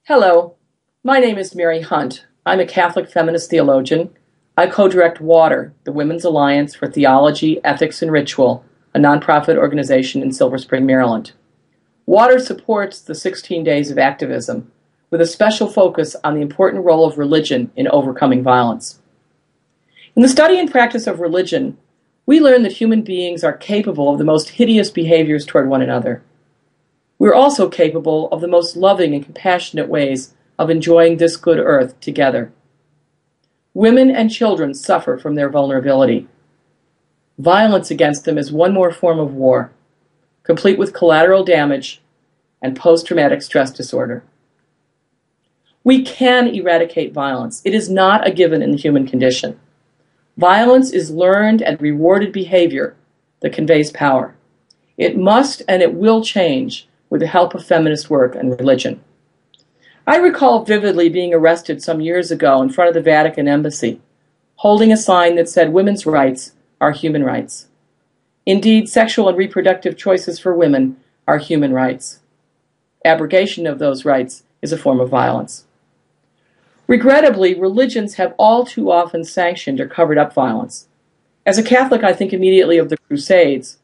Hello, my name is Mary Hunt. I'm a Catholic feminist theologian. I co-direct WATER, the Women's Alliance for Theology, Ethics, and Ritual, a nonprofit organization in Silver Spring, Maryland. WATER supports the 16 Days of Activism, with a special focus on the important role of religion in overcoming violence. In the study and practice of religion, we learn that human beings are capable of the most hideous behaviors toward one another. We're also capable of the most loving and compassionate ways of enjoying this good earth together. Women and children suffer from their vulnerability. Violence against them is one more form of war, complete with collateral damage and post-traumatic stress disorder. We can eradicate violence. It is not a given in the human condition. Violence is learned and rewarded behavior that conveys power. It must and it will change with the help of feminist work and religion. I recall vividly being arrested some years ago in front of the Vatican Embassy, holding a sign that said women's rights are human rights. Indeed, sexual and reproductive choices for women are human rights. Abrogation of those rights is a form of violence. Regrettably, religions have all too often sanctioned or covered up violence. As a Catholic, I think immediately of the Crusades,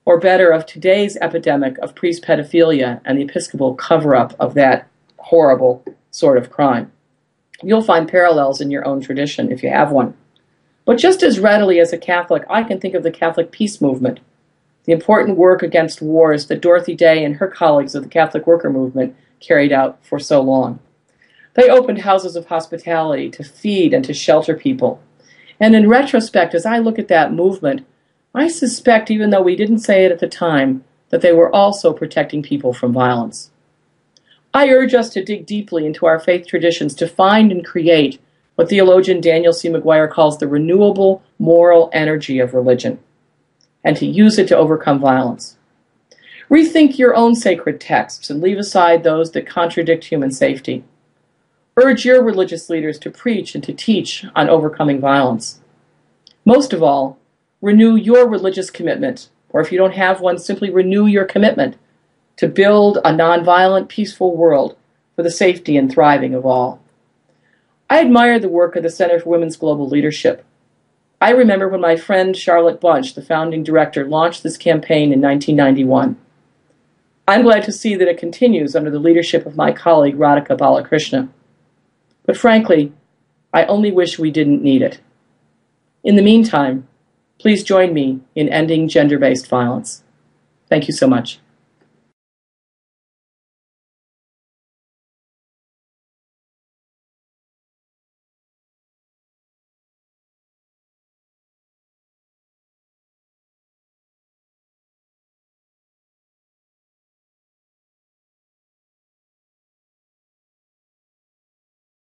or better, of today's epidemic of priest pedophilia and the Episcopal cover-up of that horrible sort of crime. You'll find parallels in your own tradition if you have one. But just as readily as a Catholic, I can think of the Catholic peace movement, the important work against wars that Dorothy Day and her colleagues of the Catholic worker movement carried out for so long. They opened houses of hospitality to feed and to shelter people. And in retrospect, as I look at that movement, I suspect, even though we didn't say it at the time, that they were also protecting people from violence. I urge us to dig deeply into our faith traditions to find and create what theologian Daniel C. McGuire calls the renewable moral energy of religion, and to use it to overcome violence. Rethink your own sacred texts and leave aside those that contradict human safety. Urge your religious leaders to preach and to teach on overcoming violence. Most of all, renew your religious commitment, or if you don't have one, simply renew your commitment to build a nonviolent, peaceful world for the safety and thriving of all. I admire the work of the Center for Women's Global Leadership. I remember when my friend Charlotte Bunch, the founding director, launched this campaign in 1991. I'm glad to see that it continues under the leadership of my colleague Radhika Balakrishna. But frankly, I only wish we didn't need it. In the meantime, please join me in ending gender-based violence. Thank you so much.